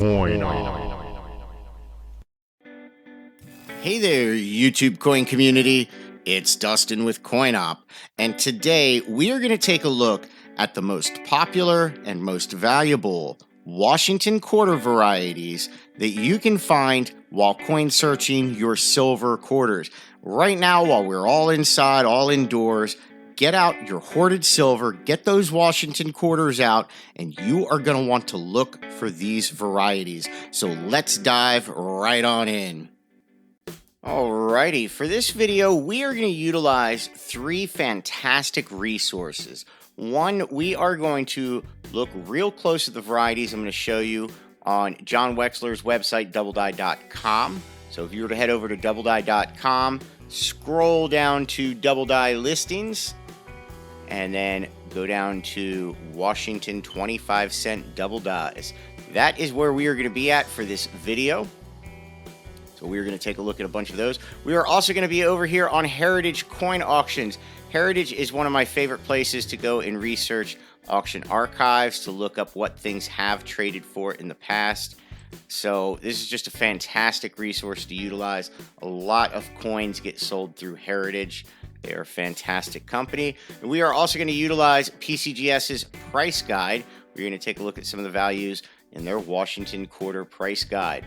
coin. Hey there, YouTube coin community. It's Dustin with CoinOp, and today we are going to take a look at the most popular and most valuable Washington quarter varieties that you can find while coin searching your silver quarters. Right now, while we're all inside, all indoors, get out your hoarded silver, get those Washington quarters out, and you are going to want to look for these varieties. So let's dive right on in. Alrighty, for this video, we are going to utilize three fantastic resources. One, we are going to look real close at the varieties I'm going to show you on John Wexler's website, doubledie.com. So if you were to head over to doubledie.com, scroll down to Double Die listings, and then go down to Washington 25-cent double dies. That is where we are going to be at for this video. So we're going to take a look at a bunch of those. We are also going to be over here on Heritage Coin Auctions. Heritage is one of my favorite places to go and research auction archives to look up what things have traded for in the past. So this is just a fantastic resource to utilize. A lot of coins get sold through Heritage. They are a fantastic company. And we are also going to utilize PCGS's price guide. We're going to take a look at some of the values in their Washington quarter price guide.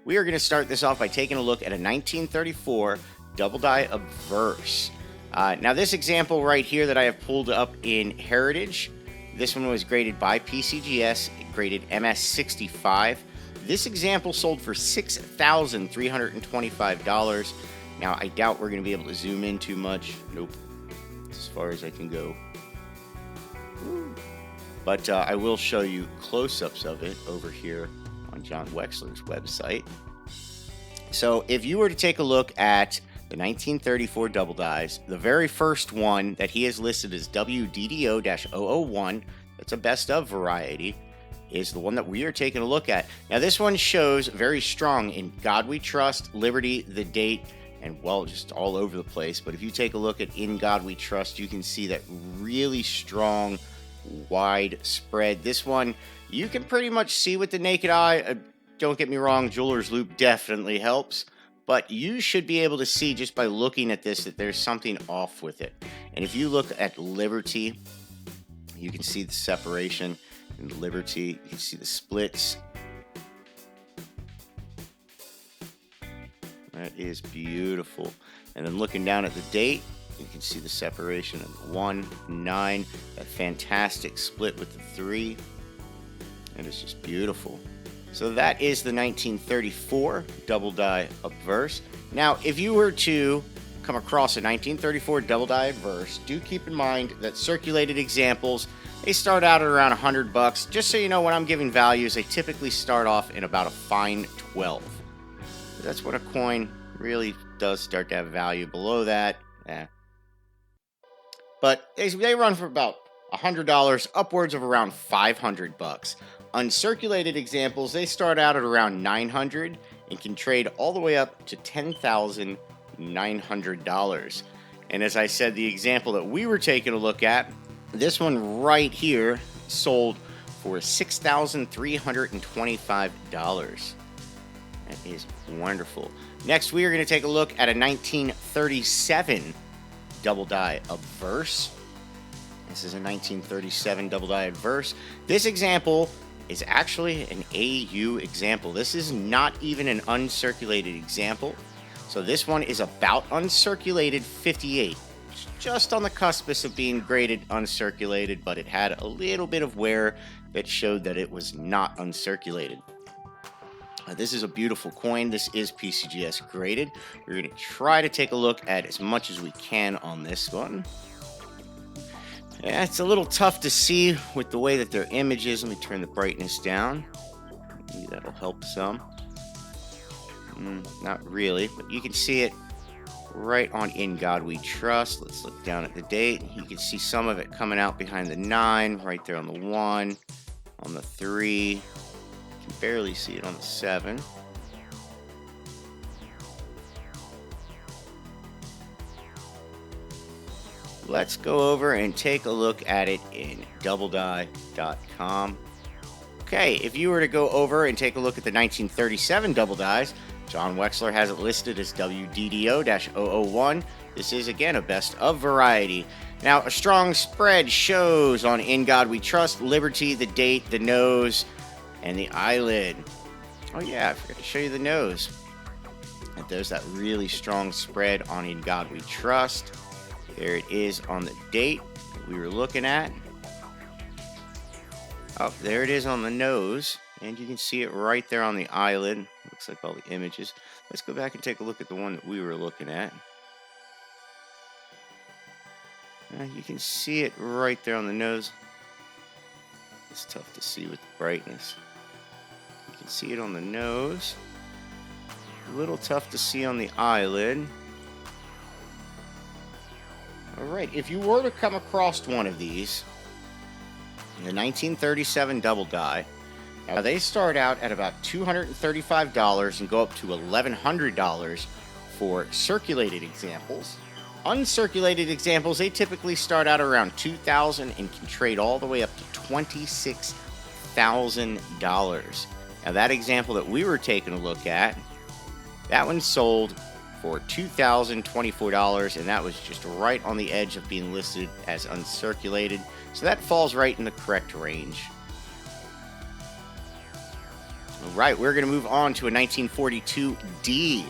We are going to start this off by taking a look at a 1934 double die obverse. Now this example right here that I have pulled up in Heritage, this one was graded by PCGS, graded MS65. This example sold for $6,325. Now I doubt we're going to be able to zoom in too much. Nope, as far as I can go. But I will show you close-ups of it over here on John Wexler's website. So if you were to take a look at the 1934 double dies, the very first one that he has listed as WDDO-001, that's a best of variety, is the one that we are taking a look at. Now this one shows very strong in God We Trust, Liberty, the date, and well, just all over the place. But if you take a look at In God We Trust, you can see that really strong, wide spread. This one, you can pretty much see with the naked eye. Don't get me wrong, jeweler's loupe definitely helps, but you should be able to see just by looking at this that there's something off with it. And if you look at Liberty, you can see the separation in Liberty. You can see the splits. That is beautiful. And then looking down at the date, you can see the separation of the 1, 9, that fantastic split with the 3. It is just beautiful. So that is the 1934 double die obverse. Now, if you were to come across a 1934 double die obverse, do keep in mind that circulated examples, they start out at around $100. Just so you know, when I'm giving values, they typically start off in about a fine 12. That's when a coin really does start to have value. Below that, but they run for about $100, upwards of around $500. Uncirculated examples, they start out at around $900 and can trade all the way up to $10,900. And as I said, the example that we were taking a look at, this one right here sold for $6,325. That is wonderful. Next, we are going to take a look at a 1937 double die obverse. This is a 1937 double die obverse. This example is actually an AU example. This is not even an uncirculated example. So this one is about uncirculated 58. It's just on the cuspice of being graded uncirculated, but it had a little bit of wear that showed that it was not uncirculated. This is a beautiful coin. This is PCGS graded. We're going to try to take a look at as much as we can on this one. Yeah, it's a little tough to see with the way that their image is. Let me turn the brightness down. Maybe that'll help some. Not really, but you can see it right on In God We Trust. Let's look down at the date. You can see some of it coming out behind the 9, right there on the 1, on the 3. You can barely see it on the 7. Let's go over and take a look at it in doubledie.com. Okay, if you were to go over and take a look at the 1937 double dies, John Wexler has it listed as WDDO-001. This is, again, a best of variety. Now, a strong spread shows on In God We Trust, Liberty, the date, the nose, and the eyelid. Oh, yeah, I forgot to show you the nose. And there's that really strong spread on In God We Trust. There it is on the date that we were looking at. Oh, there it is on the nose. And you can see it right there on the eyelid. Looks like all the images. Let's go back and take a look at the one that we were looking at. You can see it right there on the nose. It's tough to see with the brightness. You can see it on the nose. A little tough to see on the eyelid. Alright, if you were to come across one of these, the 1937 double die, now they start out at about $235 and go up to $1,100 for circulated examples. Uncirculated examples, they typically start out around $2,000 and can trade all the way up to $26,000. Now that example that we were taking a look at, that one sold for $2,024, and that was just right on the edge of being listed as uncirculated. So that falls right in the correct range. All right, we're going to move on to a 1942 D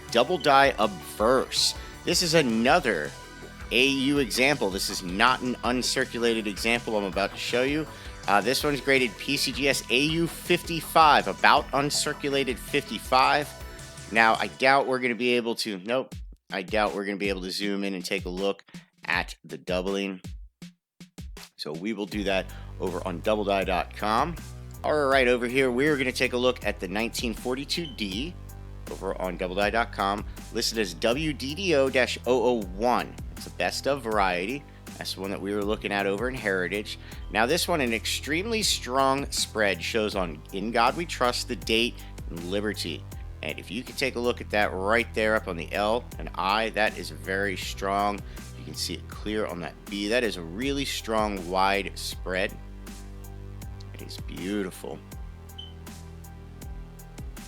double die obverse. This is another AU example. This is not an uncirculated example I'm about to show you. This one's graded PCGS AU 55, about uncirculated 55. Now, I doubt we're going to be able to, I doubt we're going to be able to zoom in and take a look at the doubling. So we will do that over on doubledie.com. All right, over here, we're going to take a look at the 1942D over on doubledie.com, listed as WDDO-001. It's a best of variety. That's the one that we were looking at over in Heritage. Now, this one, an extremely strong spread, shows on In God We Trust, the date, and Liberty. And if you can take a look at that right there up on the L and I, that is very strong. You can see it clear on that B. That is a really strong, wide spread. It is beautiful.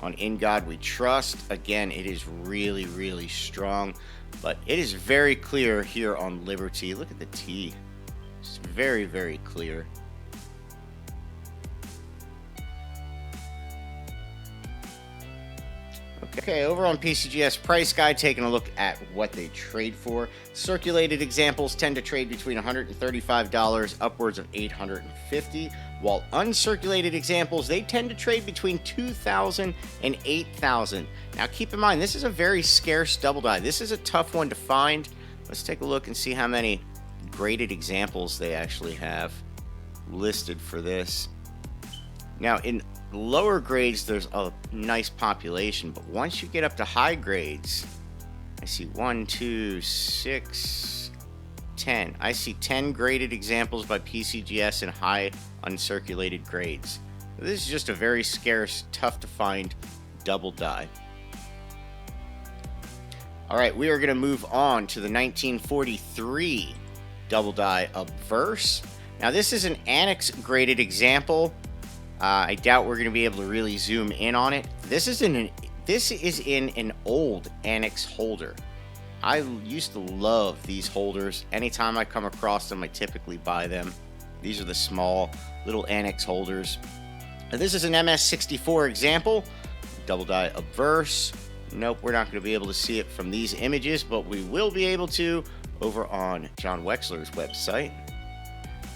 On In God We Trust, again, it is really, really strong. But it is very clear here on Liberty. Look at the T. It's very, very clear. Okay, over on PCGS Price Guide, taking a look at what they trade for. Circulated examples tend to trade between $135 upwards of $850, while uncirculated examples, they tend to trade between $2,000 and $8,000. Now keep in mind, this is a very scarce double die. This is a tough one to find. Let's take a look and see how many graded examples they actually have listed for this. Now, in lower grades, there's a nice population, but once you get up to high grades, I see 1, 2, 6, 10. I see 10 graded examples by PCGS in high uncirculated grades. This is just a very scarce, tough to find double die. All right, we are going to move on to the 1943 double die obverse. Now, this is an annex graded example. I doubt we're going to be able to really zoom in on it. This is in an old annex holder. I used to love these holders. Anytime I come across them, I typically buy them. These are the small little annex holders. Now, this is an MS64 example. Double die obverse. Nope, we're not going to be able to see it from these images, but we will be able to over on John Wexler's website.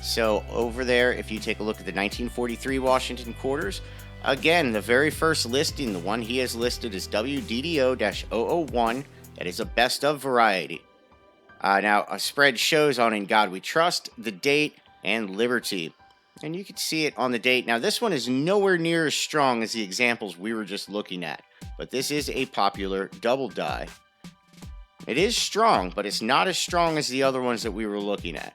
So over there, if you take a look at the 1943 Washington quarters, again, the very first listing, the one he has listed is WDDO-001. That is a best of variety. Now, a spread shows on In God We Trust, the date, and Liberty. And you can see it on the date. Now, this one is nowhere near as strong as the examples we were just looking at. But this is a popular double die. It is strong, but it's not as strong as the other ones that we were looking at.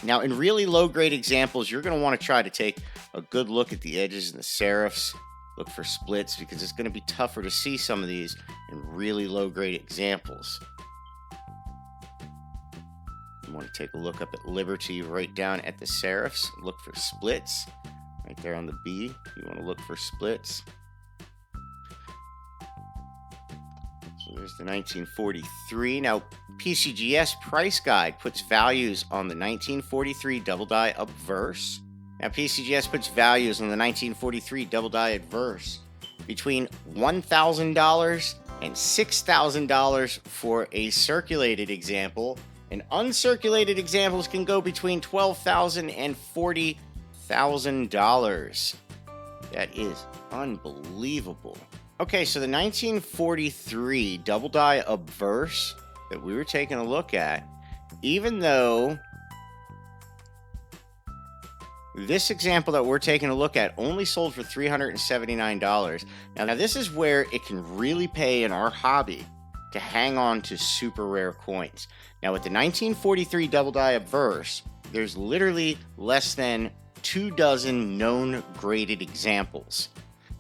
Now, in really low-grade examples, you're going to want to try to take a good look at the edges and the serifs. Look for splits, because it's going to be tougher to see some of these in really low-grade examples. You want to take a look up at Liberty right down at the serifs. Look for splits. right there on the B. You want to look for splits. So there's the 1943. Now, PCGS Price Guide puts values on the 1943 double die obverse. Now, PCGS puts values on the 1943 double die obverse between $1,000 and $6,000 for a circulated example, and uncirculated examples can go between $12,000 and $40,000. That is unbelievable. Okay, so the 1943 double die obverse that we were taking a look at, even though this example that we're taking a look at only sold for $379. Now this is where it can really pay in our hobby to hang on to super rare coins. Now with the 1943 double die obverse, there's literally less than 24 known graded examples.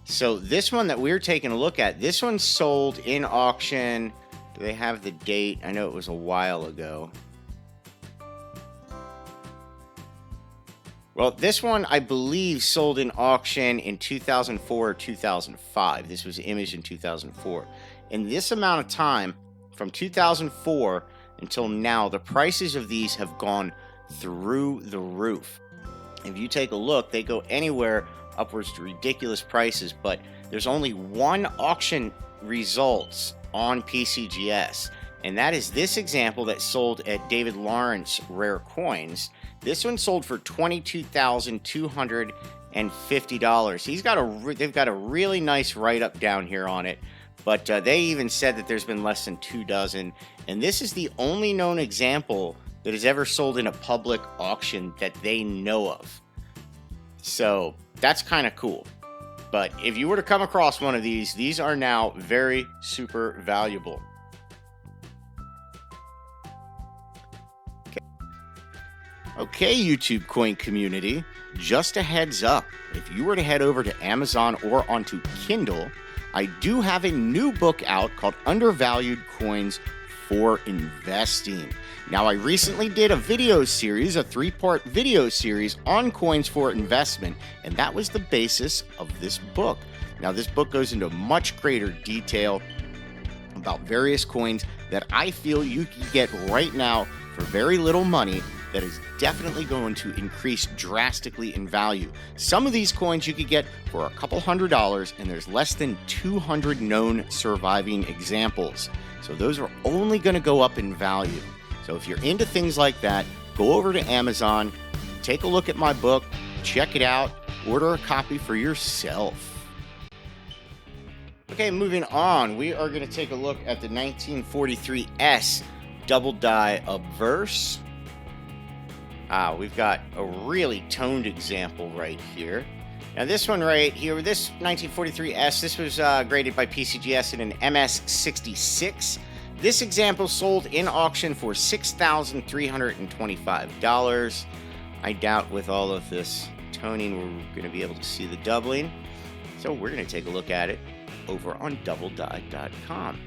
So this one that we're taking a look at, this one sold in auction. Do they have the date? I know it was a while ago. Well, this one, I believe, sold in auction in 2004 or 2005. This was imaged in 2004. In this amount of time, from 2004 until now, the prices of these have gone through the roof. If you take a look, they go anywhere upwards to ridiculous prices, but there's only one auction results on PCGS, and that is this example that sold at David Lawrence Rare Coins. This one sold for $22,250. They've got a really nice write-up down here on it, but they even said that there's been less than 24, and this is the only known example that has ever sold in a public auction that they know of. So that's kind of cool. But if you were to come across one of these are now very super valuable. Okay, YouTube coin community, just a heads up, if you were to head over to Amazon or onto Kindle, I do have a new book out called Undervalued Coins for Investing. Now, I recently did a video series, a 3-part video series on coins for investment, and that was the basis of this book. Now, this book goes into much greater detail about various coins that I feel you can get right now for very little money that is definitely going to increase drastically in value. Some of these coins you could get for a couple $100, and there's less than 200 known surviving examples. So those are only going to go up in value. So if you're into things like that, go over to Amazon, take a look at my book, check it out, order a copy for yourself. Okay, moving on, we are going to take a look at the 1943S double die obverse. We've got a really toned example right here. Now this one right here, this 1943S, this was graded by PCGS in an MS66. This example sold in auction for $6,325. I doubt with all of this toning we're going to be able to see the doubling. So we're going to take a look at it over on doubledie.com.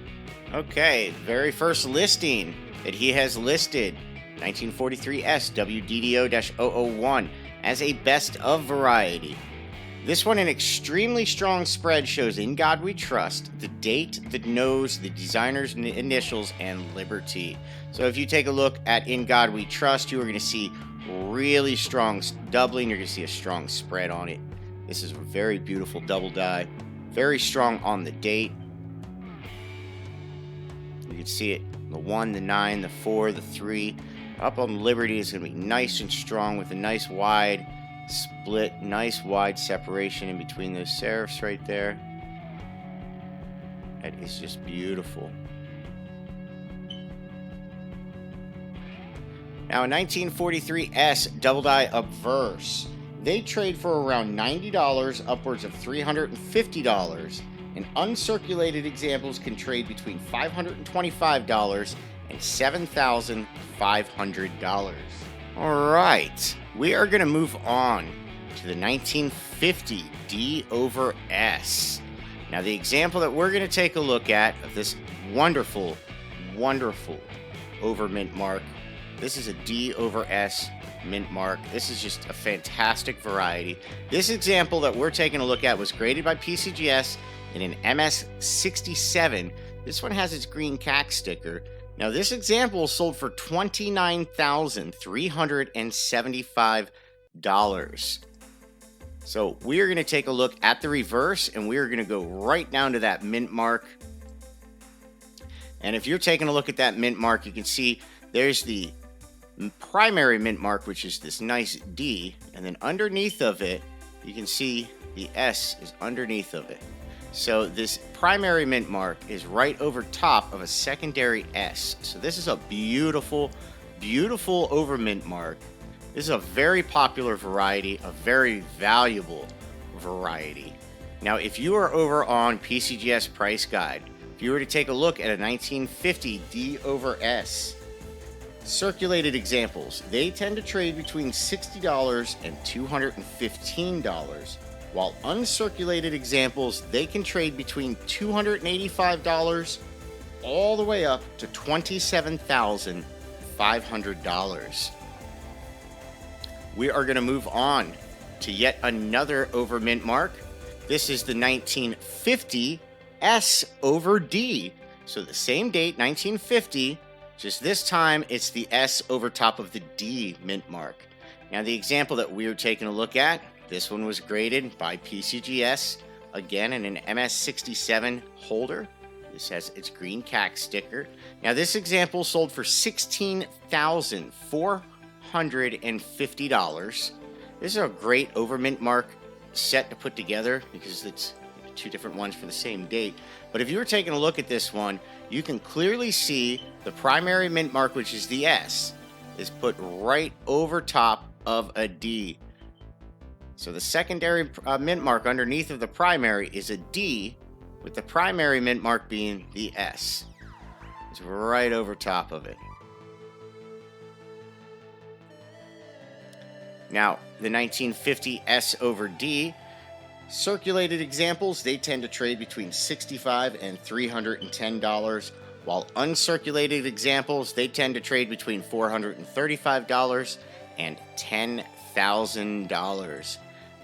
Okay, very first listing that he has listed, 1943S WDDO-001 as a best of variety. This one, an extremely strong spread, shows In God We Trust, the date, the nose, the designer's initials, and Liberty. So if you take a look at In God We Trust, you are going to see really strong doubling. You're going to see a strong spread on it. This is a very beautiful double die. Very strong on the date. You can see it, the 1, the 9, the 4, the 3. Up on Liberty is going to be nice and strong with a nice wide split, nice wide separation in between those serifs right there. That is just beautiful. Now, a 1943S double die obverse. They trade for around $90, upwards of $350, and uncirculated examples can trade between $525 and $7,500. All right, we are going to move on to the 1950 D over S. Now, the example that we're going to take a look at of this wonderful, wonderful over mint mark, this is a D over S mint mark. This is just a fantastic variety. This example that we're taking a look at was graded by PCGS in an MS67. This one has its green CAC sticker. Now, this example sold for $29,375. So we are going to take a look at the reverse, and we are going to go right down to that mint mark. And if you're taking a look at that mint mark, you can see there's the primary mint mark, which is this nice D, and then underneath of it, you can see the S is underneath of it. So this primary mint mark is right over top of a secondary S. So this is a beautiful, beautiful over mint mark. This is a very popular variety, a very valuable variety. Now, if you are over on PCGS Price Guide, if you were to take a look at a 1950 D over S, circulated examples, they tend to trade between $60 and $215, while uncirculated examples, they can trade between $285 all the way up to $27,500. We are going to move on to yet another over mint mark. This is the 1950 S over D. So the same date, 1950, just this time it's the S over top of the D mint mark. Now, the example that we are taking a look at, this one was graded by PCGS, again in an MS67 holder. This has its green CAC sticker. Now, this example sold for $16,450. This is a over overmint mark set to put together because it's two different ones for the same date. But if you were taking a look at this one, you can clearly see the primary mint mark, which is the S, is put right over top of a D. So the secondary mint mark underneath of the primary is a D, with the primary mint mark being the S. It's right over top of it. Now, the 1950 S over D, circulated examples, they tend to trade between $65 and $310, while uncirculated examples, they tend to trade between $435 and $10,000.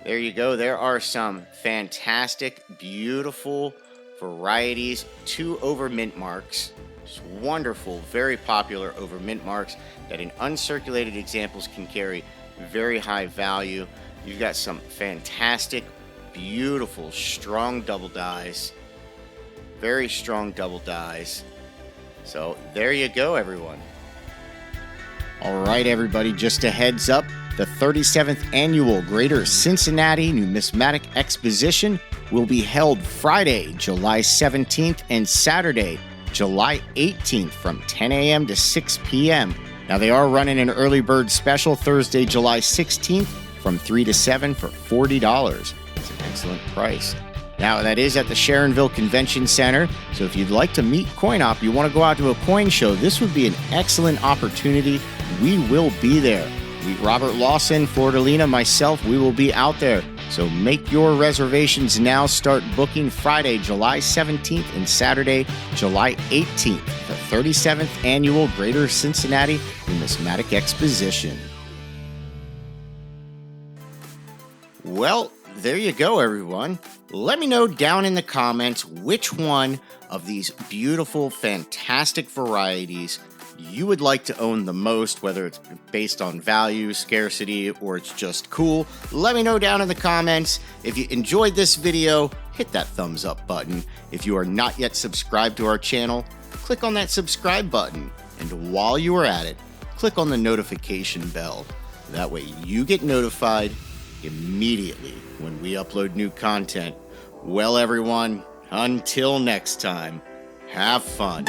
There you go. There are some fantastic, beautiful varieties, two over mint marks. Just wonderful, very popular over mint marks that in uncirculated examples can carry very high value. You've got some fantastic, beautiful, strong double dies. Very strong double dies. So there you go, everyone. All right, everybody, just a heads up. The 37th Annual Greater Cincinnati Numismatic Exposition will be held Friday, July 17th and Saturday, July 18th from 10 a.m. to 6 p.m. Now, they are running an early bird special Thursday, July 16th from 3 to 7 for $40. It's an excellent price. Now, that is at the Sharonville Convention Center, so if you'd like to meet CoinOp, you want to go out to a coin show, this would be an excellent opportunity. We will be there. Robert Lawson, Florida, myself, we will be out there. So make your reservations now. Start booking Friday, July 17th and Saturday, July 18th, the 37th Annual Greater Cincinnati Numismatic Exposition. Well, there you go, everyone. Let me know down in the comments which one of these beautiful, fantastic varieties you would like to own the most, whether it's based on value, scarcity, or it's just cool. Let me know down in the comments. If you enjoyed this video, hit that thumbs up button. If you are not yet subscribed to our channel, click on that subscribe button. And while you are at it, click on the notification bell. That way you get notified immediately when we upload new content. Well, everyone, until next time, have fun.